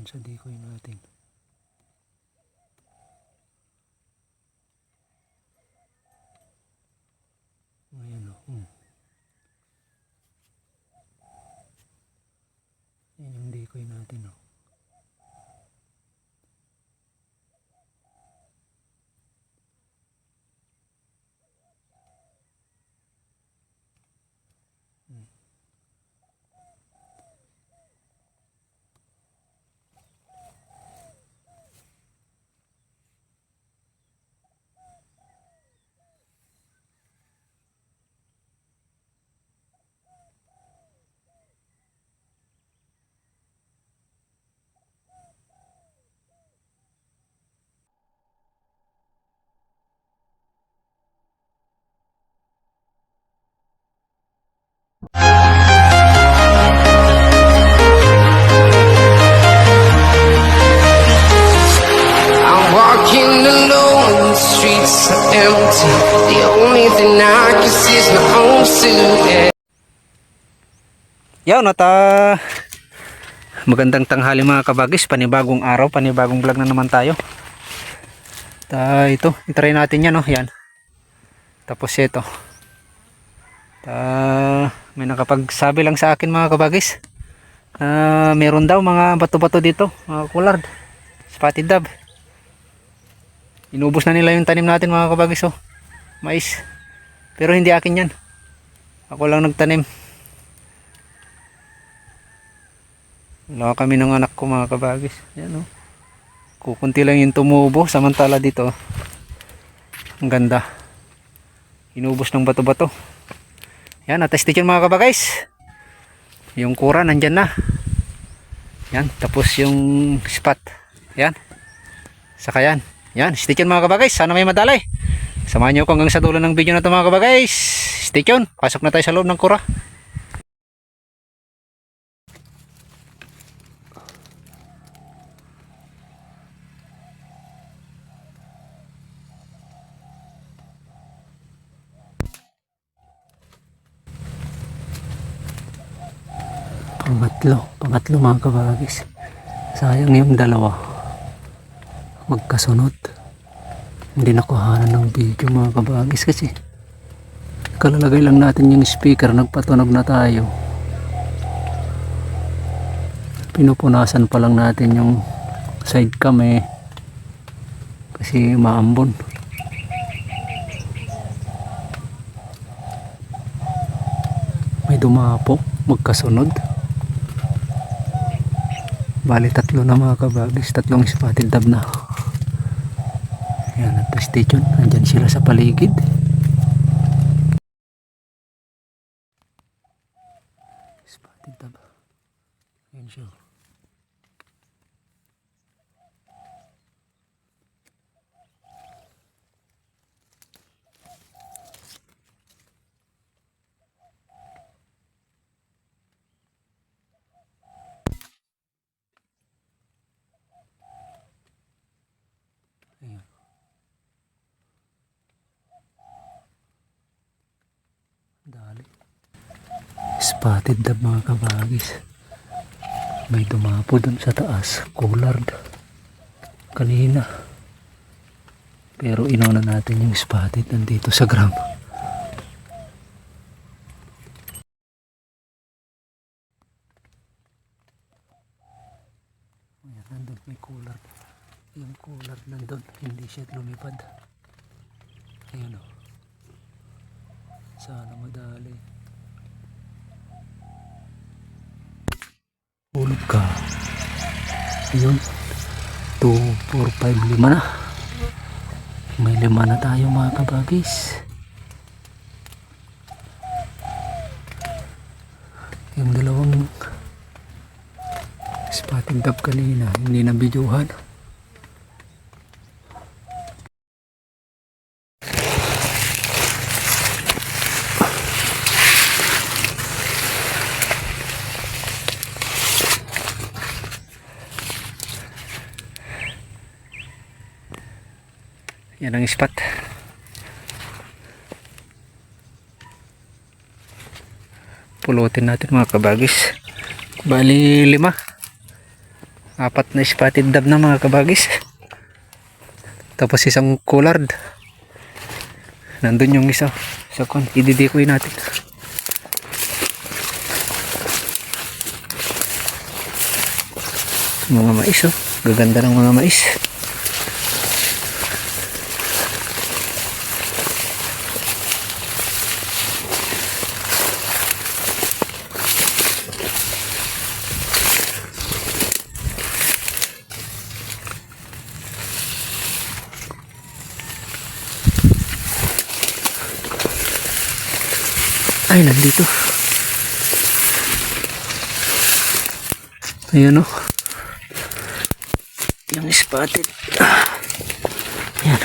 dun sa decoy natin. Ayan o. Ayan yung decoy natin o. Walking alone, the streets are empty. The only thing I can see is my own silhouette. Yan at magandang tanghali mga kabagis, panibagong araw, panibagong vlog na naman tayo. Ito, itry natin yan, yan. Tapos ito. May nakapagsabi lang sa akin mga kabagis. Meron daw mga bato-bato dito, mga coulard, spotted dove. Inubos na nila yung tanim natin mga kabagis, mais. Pero hindi akin yan. Ako lang nagtanim. Wala kami ng anak ko mga kabagis. Yan kukunti lang yung tumubo. Samantala dito, ang ganda. Inubos ng bato-bato. Yan, atested yun mga kabagis. Yung kura nandyan na. Yan, tapos yung spot. Yan. Saka yan. Yan, stay tuned mga kabagis. Sana may madalay. Samahan nyo ko hanggang sa dulo ng video na ito mga kabagis. Stay tuned. Pasok na tayo sa loob ng kura. Pangatlo mga kabagis. Sayang yung dalawa magkasunod. Hindi nakuhanan ng video mga kabagis kasi kalalagay lang natin yung speaker, nagpatunog na tayo. Pinupunasan pa lang natin yung side cam kasi maambon. May dumapo magkasunod. Bali tatlo na mga kabagis, tatlong spotted dove na. Yan, at stay tuned. Andyan sila sa paligid. Spotted dove. Yan siya. Ayan. Dali. Spotted dove mga kabagis. May dumapo dun sa taas, coulard kanina. Pero inauna natin yung spotted nandito sa gram. Ayan, nandun may coulard. Yung coulard nandun, hindi siya lumipad. Ayan sana madali. Hulog ka. Ayun. 2, 4, 5, 5 na. May 5 na tayo mga kabagis. Yung dalawang spotted dove kanina hindi na videohan. Yan ang spot. Pulutin natin mga kabagis. Bali 5. Apat na spotted dab na mga kabagis. Tapos isang collared. Nandun yung isa. Sa kon, ididikoy natin. Mga mais oh. Gaganda ng mga mais. Ay, nandito. Ayan o. Yung spotted. Ayan.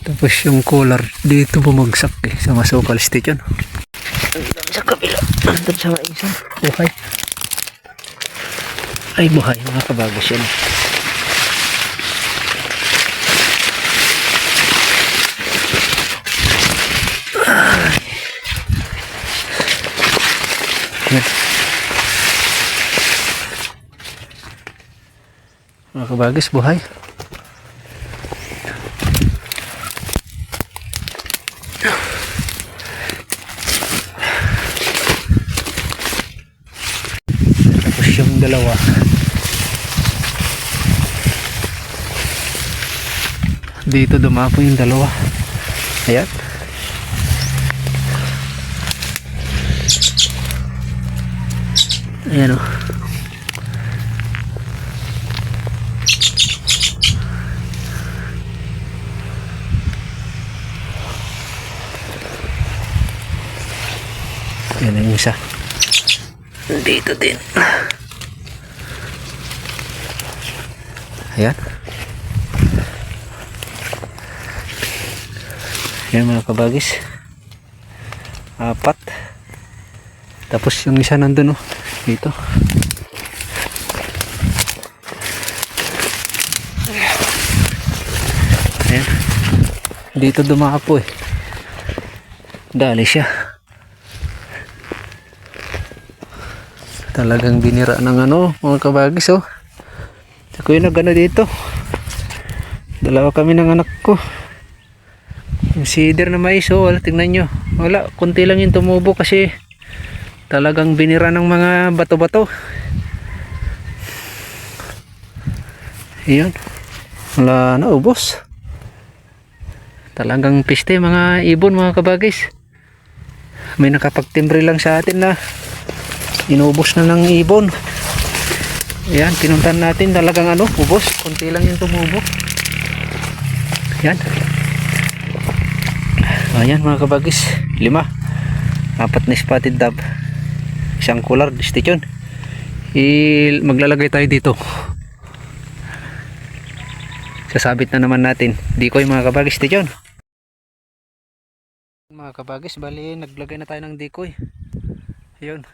Tapos yung collar dito bumagsak eh, sa Masukal Station. Andun sa kabila. Andun sa isa. Buhay. Ay, buhay mga kabagos yan. Yan. Mga kabagos, buhay. Tapos yung dalawa dito dumapo yung dalawa. Ayan. Ayan o. Ayan yung isa. Dito din. Ayan. Ayan mga kabagis. Apat. Tapos yung isa nandun oh. Dito. Ayan. Dito dumapo eh. Dali siya. Talagang binira ng ano mga kabagis oh. Ako yung nagano dito. Dalawa kami ng anak ko. Yung cedar na mais oh. Wala, tingnan nyo. Wala, kunti lang yung tumubo kasi talagang binira ng mga bato-bato. Ayan. Wala na, ubos. Talagang piste mga ibon mga kabagis. May nakapagtimbre lang sa atin na inubos na ng ibon. Ayan, pinuntan natin talagang ano, ubos. Kunti lang yung tumubo. Ayan. Ayan mga kabagis. 5. 4 na spotted dab. Isang collared station. Maglalagay tayo dito. Sasabit na naman natin. Decoy mga kabagis station. Mga kabagis, bali naglagay na tayo ng decoy. Ayun.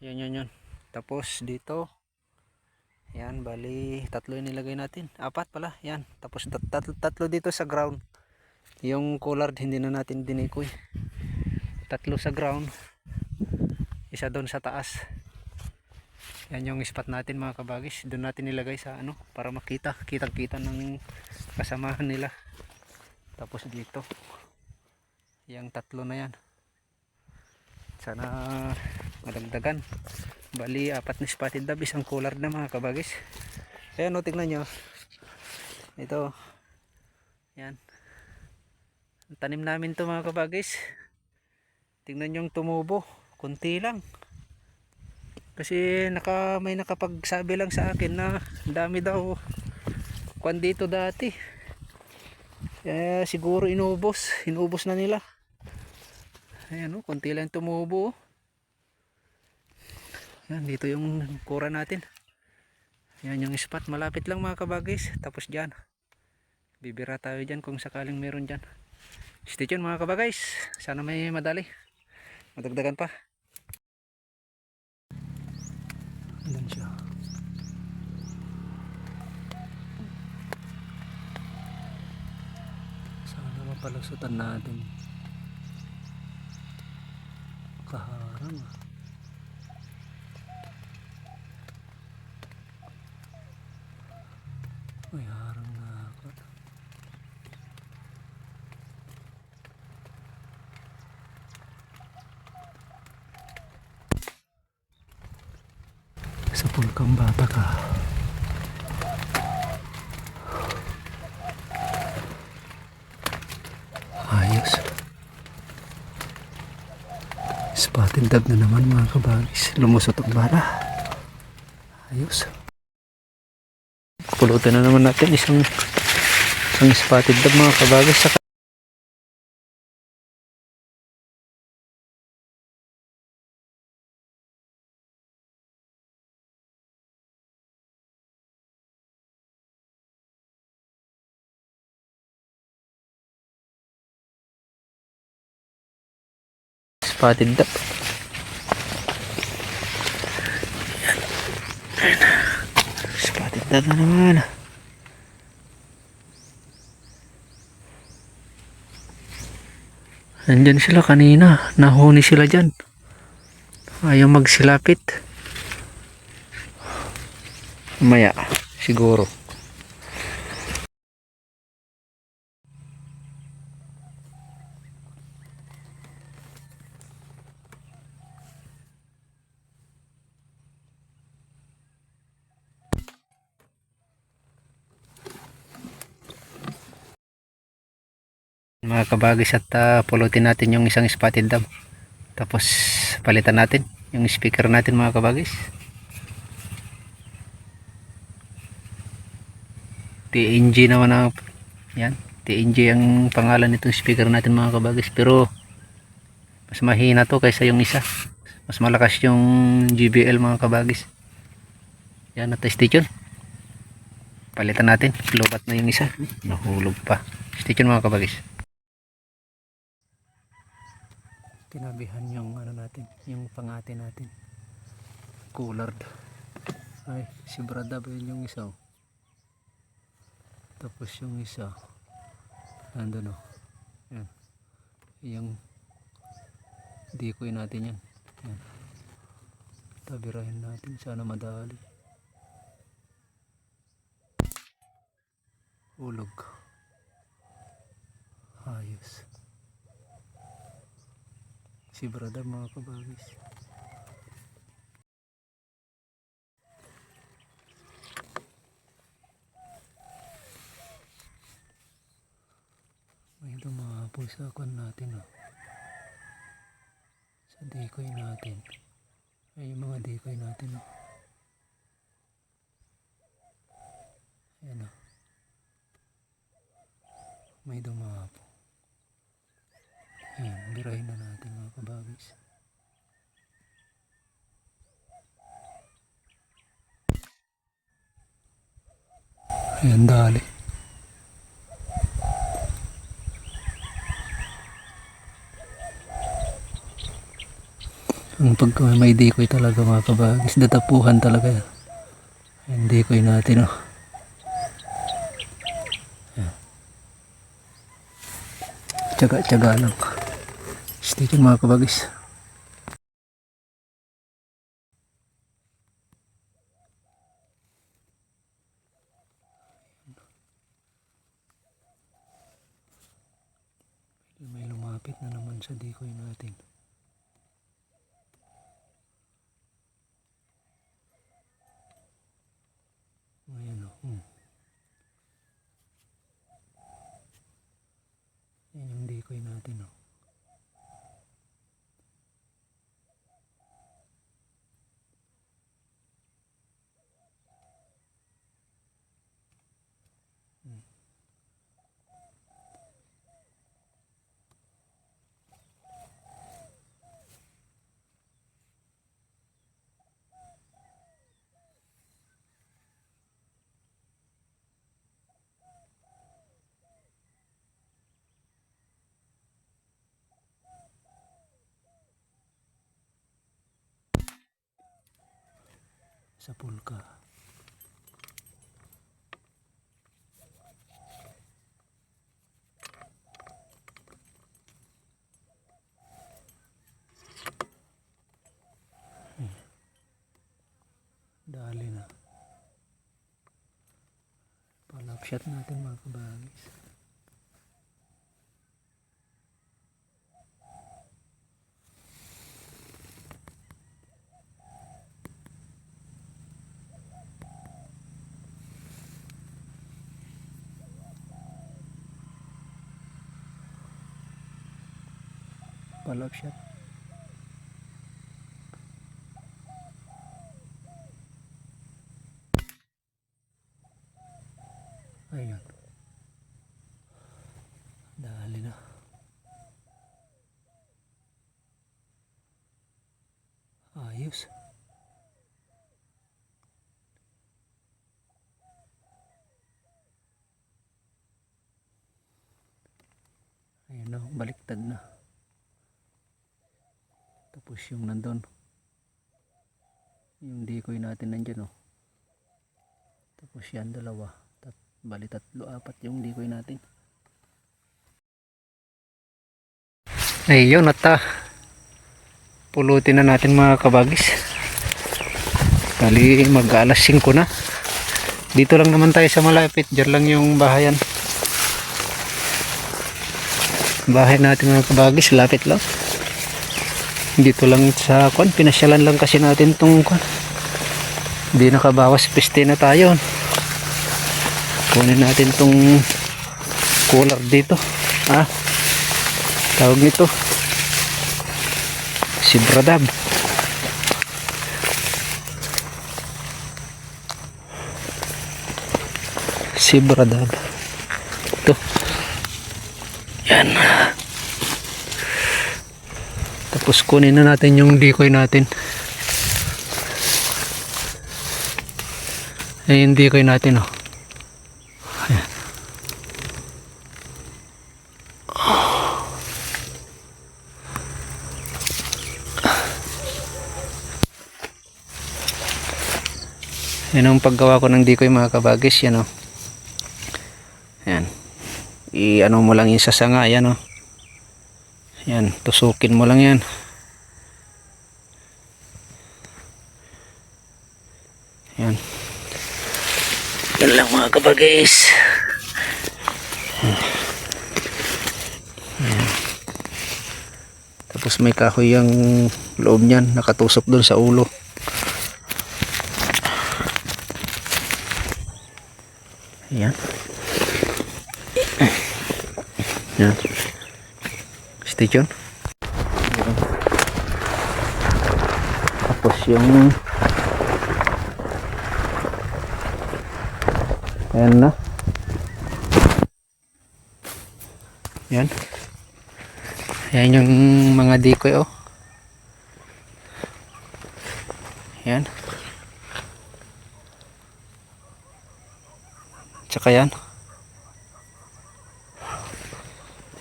Yan. Tapos dito. Yan, bali 3 yung nilagay natin. 4 pala. Yan. Tapos 3 dito sa ground. Yung collared hindi na natin dinikoy. 3 sa ground. Isa doon sa taas. Yan yung spot natin mga kabagis. Doon natin nilagay sa ano para makita. Kitang-kita ng kasamahan nila. Tapos dito. Yang 3 na yan. Sana madagdagan. Bali 4 na spotted dab. Isang collared na mga kabagis. Ayan o, tignan nyo. Ito. Yan. Tanim namin to mga kabagis. Tignan nyo yung tumubo. Kunti lang. Kasi may nakapagsabi lang sa akin na dami daw kwan dito dati. Siguro inubos na nila. Ayan o, kunti lang tumubo. Yan, dito yung kura natin. Yan yung spot, malapit lang mga kabagis. Tapos dyan, bibira tayo dyan kung sakaling meron dyan. Stay tuned mga kabagis. Sana may madali. Madagdagan pa. Ayan siya. papalusutan natin. Kaharang ah. May harang na ako. Sa pulkang bata ka. Ayos. Spotted dab na naman mga kabagis. Lumusot ang bala. Ayos. Pulutan na naman natin isang spotted dab mga kabagis. Saka spotted dab. Spotted dab na naman. Nandyan sila kanina. Nahuni sila dyan. Ayaw magsilapit. Maya siguro. Mga kabagis at pulutin natin yung isang spotted dab. Tapos palitan natin yung speaker natin mga kabagis. TNG naman ang yan. TNG ang pangalan nitong speaker natin mga kabagis. Pero mas mahina to kaysa yung isa. Mas malakas yung JBL mga kabagis. Yan at stay tuned. Palitan natin. Lubat na yung isa. Nahulog pa. Stay tuned mga kabagis. Tinabihan yung ano natin, yung pangate natin. Coolard. Ay, si Brada ba yun yung isa? Tapos yung isa nandun o. Yan. Yung decoy natin yan. Yan. Tabirahin natin. Sana madali. Ulog. Ayos. Si Brada mga kabagis. May dumapo sa kwan natin oh. Sa decoy natin. Ay yung mga decoy natin oh. Ayan oh. May dumapo. Ayan, birahin na natin mga kabagis. Ayan, dali. Ang pagka may decoy talaga mga kabagis, datapuhan talaga yan. Ayan, decoy natin oh. Ayan. Tsaga-tsaga lang. Stay tuned mga kabagis. May lumapit na naman sa decoy natin. Ayan o. Ayan yung decoy natin o. Sa pulka. shot natin mga kabagis. Palap shot. Ayan. Dali na. Ayos. Ayan na, baliktad na. Tapos yung nandun, yung decoy natin nandyan oh. Tapos yan dalawa, bali tatlo, apat yung decoy natin. Ayun at pulutin na natin mga kabagis. Bali mag alas 5 na. Dito lang naman tayo sa malapit, dyan lang yung bahayan. Bahay natin mga kabagis, lapit lang. Dito lang sa kwan, pinasyalan lang kasi natin tong kwan. Hindi nakabawas, piste na tayo. Kunin natin tong cooler dito. Tawag nito Sibradab. Sibradab. Ito. Yan. Tapos kunin na natin yung decoy natin. Ayan yung decoy natin oh. Ayan. Yan ang paggawa ko ng decoy mga kabagis. Yan oh. Ayan. I-ano mo lang yung sasanga. Ayan oh. Yan, tusukin mo lang yan. Yan. Yan lang mga kabagis. Yan. Tapos may kahoy yung loob niyan, nakatusok doon sa ulo. Yan. Yan. Stay tuned. Tapos yung ayan na. Yan. Ayan yung mga decoy oh. Yan. Tsaka yan.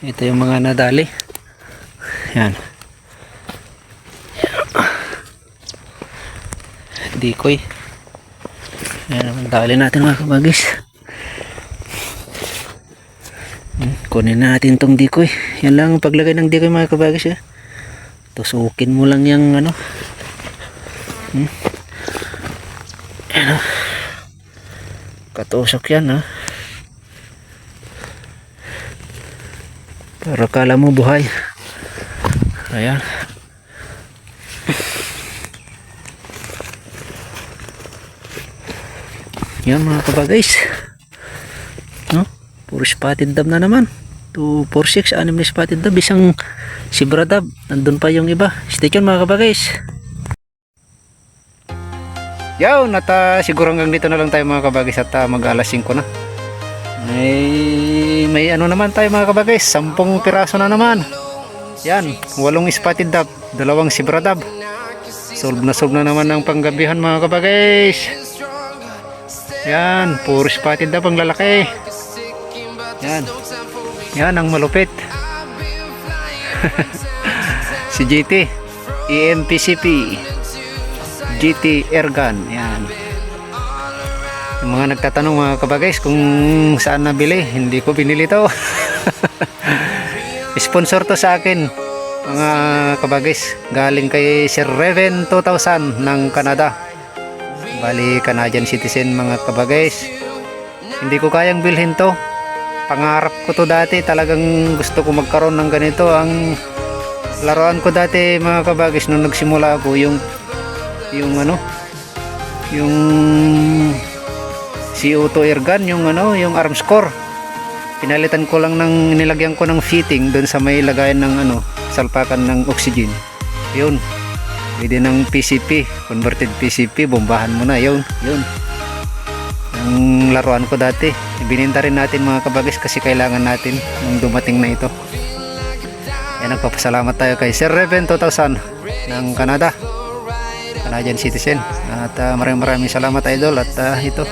Ito yung mga nadali. Yan. Decoy. Yan, dali natin mga kabagis. Kunin natin tong decoy. Yan lang ang paglagay ng decoy mga kabagis eh. Tusukin mo lang yung ano. Yan oh. Katusok yan ha. Para kala mo buhay. Ayan. Yan mga kabagis. No? Puro spotted dab na naman. 2, 4, 6, 6 na spotted dab. Isang Sibradab. Nandun pa yung iba. Stay tuned mga kabagis. Yaw, siguro hanggang dito na lang tayo mga kabagis at mag alas 5 na. May ano naman tayo mga kabagis. 10 piraso na naman. Yan, 8 spotted dab, 2 Sibradab. Solve na naman ang panggabihan mga kabagis. Yan, puro spotted dab ang lalaki. Yan. Yan ang malupit. Si GT EMPCP GT Airgun. Yan. Yung mga nagtatanong mga kabagis kung saan nabili, hindi ko binili to. Sponsor to sa akin mga kabagis, galing kay Sir Reven 2000 ng Canada. Bali Canadian citizen mga kabagis. Hindi ko kayang bilhin to. Pangarap ko to dati. Talagang gusto ko magkaroon ng ganito. Ang laruan ko dati mga kabagis nung nagsimula ako yung CO2 air gun, yung arms core. Pinalitan ko lang nilagyan ko ng fitting doon sa may lagayan ng salpakan ng oxygen. Yun. Pwede ng PCP, converted PCP, bombahan mo na. Yun. Ang laruan ko dati. Bininta rin natin mga kabagis kasi kailangan natin nung dumating na ito. Yan, nagpapasalamat tayo kay Sir Reven 2000 ng Canada. Canadian citizen. At maraming salamat idol. At ito,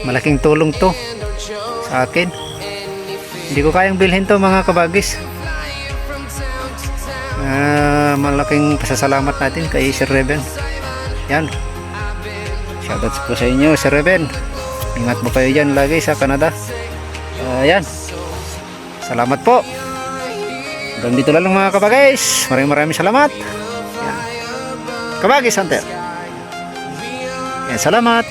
malaking tulong to sa akin. Hindi ko kayang bilhin to mga kabagis. Malaking pasasalamat natin kay Sir Reven. Yan, shoutouts po sa inyo Sir Reven. Ingat po kayo dyan lagi sa Canada. Yan, salamat po. Hanggang dito lang mga kabagis. Maraming salamat. Yan. Kabagis Hunter. Yan, salamat.